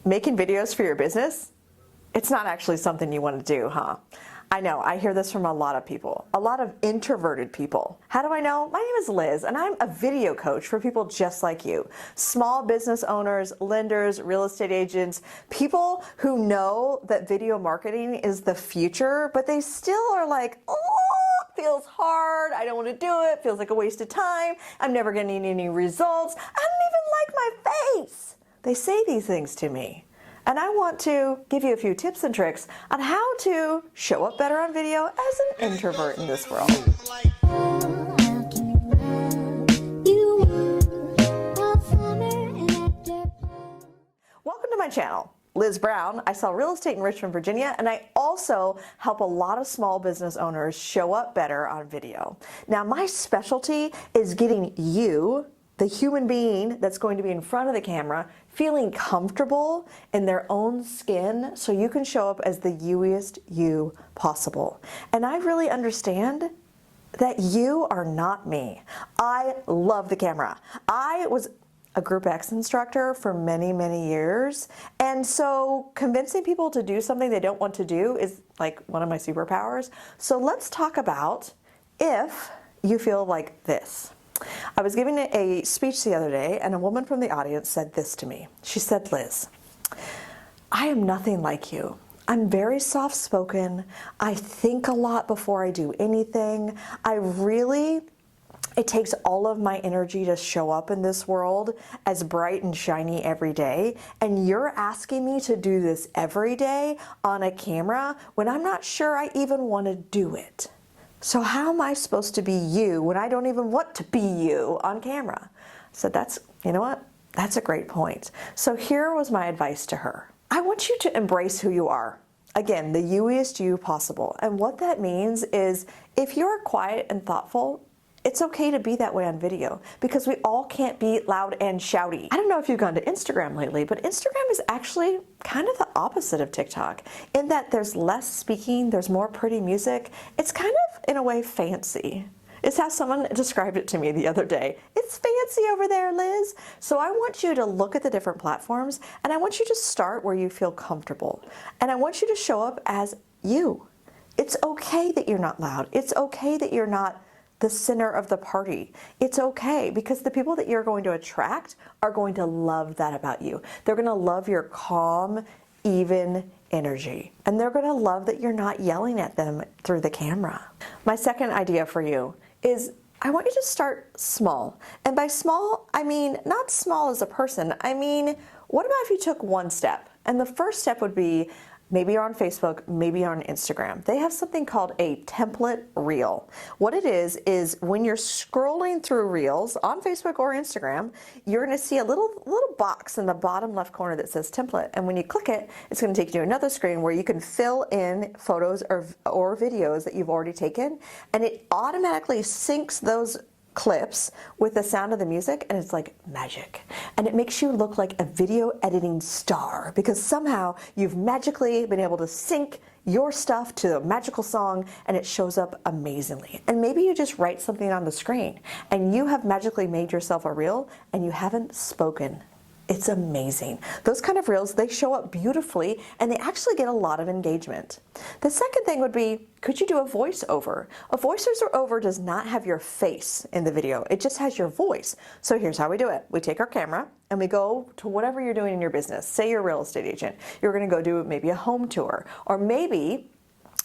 Making videos for your business? It's not actually something you want to do, huh? I know, I hear this from a lot of people, a lot of introverted people. How do I know? My name is Liz, and I'm a video coach for people just like you. Small business owners, lenders, real estate agents, people who know that video marketing is the future, but they still are like, oh, it feels hard, I don't want to do it, feels like a waste of time, I'm never getting any results, I don't even like my face. They say these things to me. And I want to give you a few tips and tricks on how to show up better on video as an introvert in this world. Welcome to my channel, Liz Brown. I sell real estate in Richmond, Virginia, and I also help a lot of small business owners show up better on video. Now, my specialty is getting you, the human being that's going to be in front of the camera, feeling comfortable in their own skin so you can show up as the youest you possible. And I really understand that you are not me. I love the camera. I was a Group X instructor for many, many years. And so convincing people to do something they don't want to do is like one of my superpowers. So let's talk about if you feel like this. I was giving a speech the other day, and a woman from the audience said this to me. She said, Liz, I am nothing like you. I'm very soft-spoken. I think a lot before I do anything. It takes all of my energy to show up in this world as bright and shiny every day. And you're asking me to do this every day on a camera when I'm not sure I even want to do it. So how am I supposed to be you when I don't even want to be you on camera? So you know what? That's a great point. So here was my advice to her. I want you to embrace who you are. Again, the youest you possible. And what that means is if you're quiet and thoughtful, it's okay to be that way on video because we all can't be loud and shouty. I don't know if you've gone to Instagram lately, but Instagram is actually kind of the opposite of TikTok in that there's less speaking, there's more pretty music. It's kind of, in a way, fancy. It's how someone described it to me the other day. It's fancy over there, Liz. So I want you to look at the different platforms and I want you to start where you feel comfortable. And I want you to show up as you. It's okay that you're not loud. It's okay that you're not the center of the party. It's okay because the people that you're going to attract are going to love that about you. They're going to love your calm, even energy. And they're going to love that you're not yelling at them through the camera. My second idea for you is I want you to start small. And by small, I mean not small as a person. I mean, what about if you took one step? And the first step would be maybe you're on Facebook, maybe you're on Instagram. They have something called a template reel. What it is when you're scrolling through reels on Facebook or Instagram, you're gonna see a little box in the bottom left corner that says template. And when you click it, it's gonna take you to another screen where you can fill in photos or videos that you've already taken. And it automatically syncs those clips with the sound of the music, and it's like magic. And it makes you look like a video editing star because somehow you've magically been able to sync your stuff to a magical song and it shows up amazingly. And maybe you just write something on the screen and you have magically made yourself a reel and you haven't spoken. It's amazing. Those kind of reels, they show up beautifully and they actually get a lot of engagement. The second thing would be, could you do a voiceover? A voiceover does not have your face in the video. It just has your voice. So here's how we do it. We take our camera and we go to whatever you're doing in your business. Say you're a real estate agent. You're gonna go do maybe a home tour, or maybe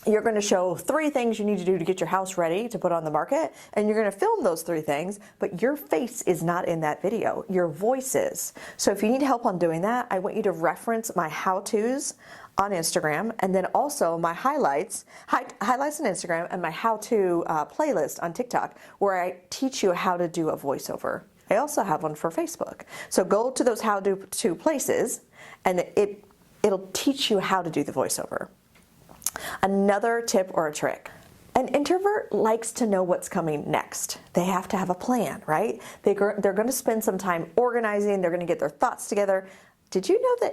you're going to show 3 things you need to do to get your house ready to put on the market, and you're going to film those 3 things, but your face is not in that video. Your voice is. So if you need help on doing that, I want you to reference my how-tos on Instagram, and then also my highlights on Instagram and my how-to playlist on TikTok, where I teach you how to do a voiceover. I also have one for Facebook. So go to those how-to places, and it'll teach you how to do the voiceover. Another tip or a trick. An introvert likes to know what's coming next. They have to have a plan, right? They're going to spend some time organizing. They're going to get their thoughts together. Did you know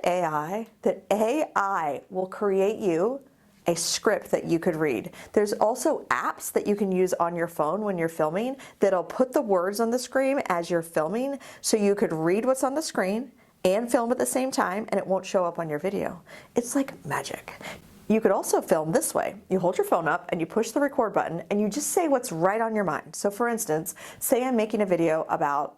that AI will create you a script that you could read? There's also apps that you can use on your phone when you're filming that'll put the words on the screen as you're filming so you could read what's on the screen and film at the same time, and it won't show up on your video. It's like magic. You could also film this way. You hold your phone up and you push the record button and you just say what's right on your mind. So for instance, say I'm making a video about,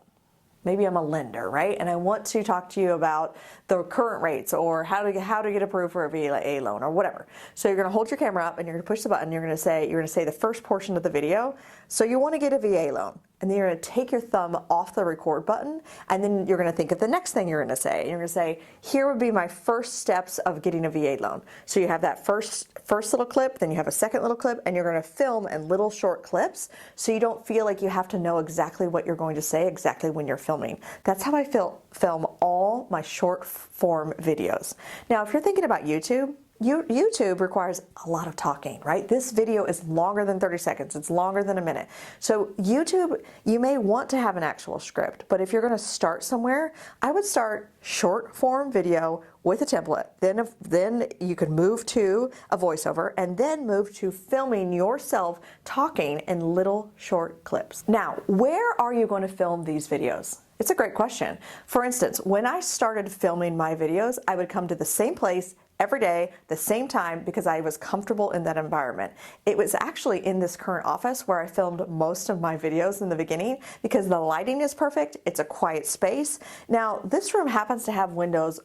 maybe I'm a lender, right? And I want to talk to you about the current rates or how to get approved for a VA loan or whatever. So you're gonna hold your camera up and you're gonna push the button. You're gonna say the first portion of the video. So you wanna get a VA loan. And then you're gonna take your thumb off the record button, and then you're gonna think of the next thing you're gonna say. You're gonna say, here would be my first steps of getting a VA loan. So you have that first little clip, then you have a second little clip, and you're gonna film in little short clips so you don't feel like you have to know exactly what you're going to say exactly when you're filming. That's how I film all my short form videos. Now, if you're thinking about YouTube, YouTube requires a lot of talking, right? This video is longer than 30 seconds. It's longer than a minute. So YouTube, you may want to have an actual script, but if you're going to start somewhere, I would start short form video with a template. Then you could move to a voiceover and then move to filming yourself talking in little short clips. Now, where are you going to film these videos? It's a great question. For instance, when I started filming my videos, I would come to the same place every day, the same time, because I was comfortable in that environment. It was actually in this current office where I filmed most of my videos in the beginning because the lighting is perfect. It's a quiet space. Now, this room happens to have windows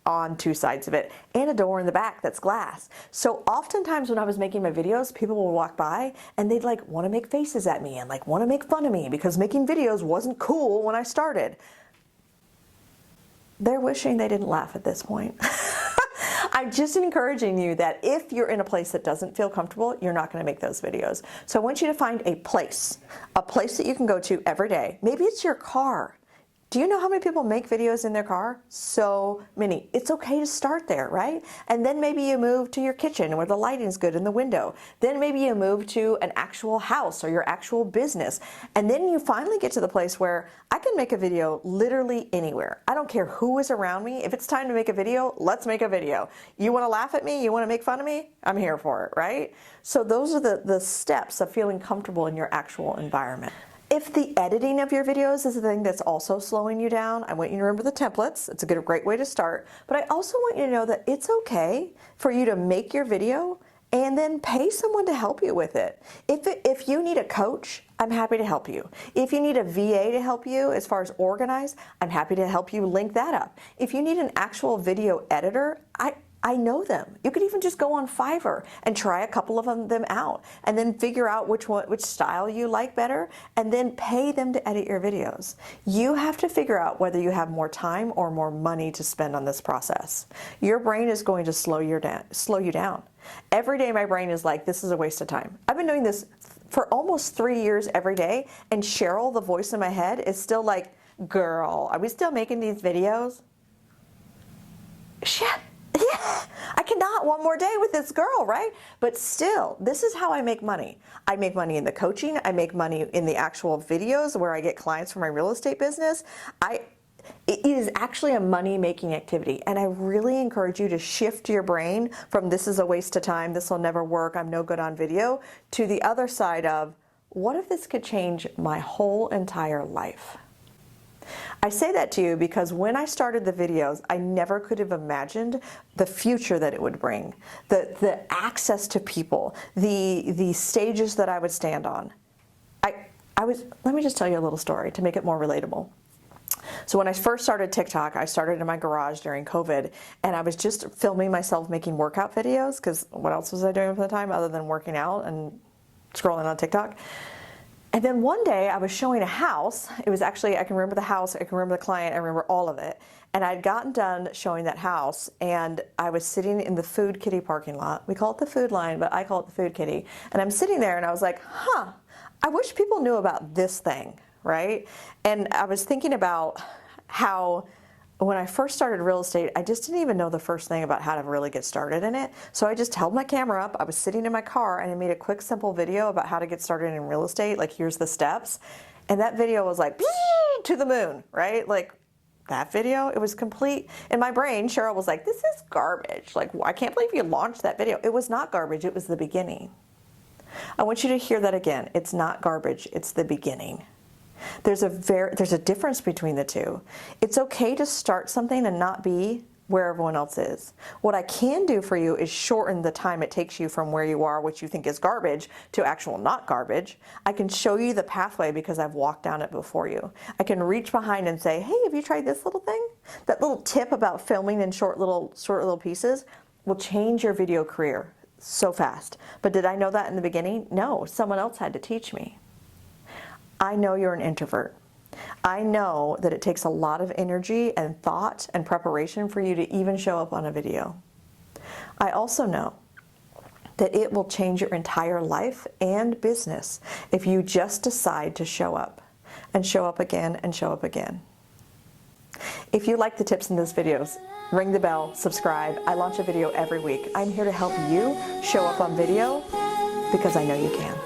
on two sides of it and a door in the back that's glass. So oftentimes when I was making my videos, people would walk by and they'd like want to make faces at me and like want to make fun of me because making videos wasn't cool when I started. They're wishing they didn't laugh at this point. I'm just encouraging you that if you're in a place that doesn't feel comfortable, you're not going to make those videos. So I want you to find a place that you can go to every day. Maybe it's your car. Do you know how many people make videos in their car? So many. It's okay to start there, right? And then maybe you move to your kitchen where the lighting's good in the window. Then maybe you move to an actual house or your actual business. And then you finally get to the place where I can make a video literally anywhere. I don't care who is around me. If it's time to make a video, let's make a video. You want to laugh at me? You want to make fun of me? I'm here for it, right? So those are the steps of feeling comfortable in your actual environment. If the editing of your videos is the thing that's also slowing you down, I want you to remember the templates. It's a great way to start. But I also want you to know that it's okay for you to make your video and then pay someone to help you with it. If you need a coach, I'm happy to help you. If you need a VA to help you as far as organize, I'm happy to help you link that up. If you need an actual video editor, I know them. You could even just go on Fiverr and try a couple of them out and then figure out which style you like better and then pay them to edit your videos. You have to figure out whether you have more time or more money to spend on this process. Your brain is going to slow you down. Every day my brain is like, this is a waste of time. I've been doing this for almost 3 years every day, and Cheryl, the voice in my head, is still like, girl, are we still making these videos? Shit. Yeah, I cannot one more day with this girl, right? But still, this is how I make money. I make money in the coaching. I make money in the actual videos where I get clients for my real estate business. It is actually a money-making activity, and I really encourage you to shift your brain from this is a waste of time, this will never work, I'm no good on video, to the other side of what if this could change my whole entire life? I say that to you because when I started the videos, I never could have imagined the future that it would bring, the access to people, the stages that I would stand on. Let me just tell you a little story to make it more relatable. So when I first started TikTok, I started in my garage during COVID, and I was just filming myself making workout videos because what else was I doing at the time other than working out and scrolling on TikTok? And then one day I was showing a house. It was actually, I can remember the house, I can remember the client, I remember all of it. And I'd gotten done showing that house, and I was sitting in the Food Kitty parking lot. We call it the Food Line, but I call it the Food Kitty. And I'm sitting there and I was like, I wish people knew about this thing, right? And I was thinking about how when I first started real estate, I just didn't even know the first thing about how to really get started in it. So I just held my camera up, I was sitting in my car, and I made a quick, simple video about how to get started in real estate, like here's the steps. And that video was like, to the moon, right? Like that video, it was complete. In my brain, Cheryl was like, this is garbage. Like, I can't believe you launched that video. It was not garbage, it was the beginning. I want you to hear that again. It's not garbage, it's the beginning. There's a difference between the two. It's okay to start something and not be where everyone else is. What I can do for you is shorten the time it takes you from where you are, which you think is garbage, to actual not garbage. I can show you the pathway because I've walked down it before you. I can reach behind and say, hey, have you tried this little thing? That little tip about filming in short little pieces will change your video career so fast. But did I know that in the beginning? No, someone else had to teach me. I know you're an introvert. I know that it takes a lot of energy and thought and preparation for you to even show up on a video. I also know that it will change your entire life and business if you just decide to show up and show up again and show up again. If you like the tips in these videos, ring the bell, subscribe. I launch a video every week. I'm here to help you show up on video because I know you can.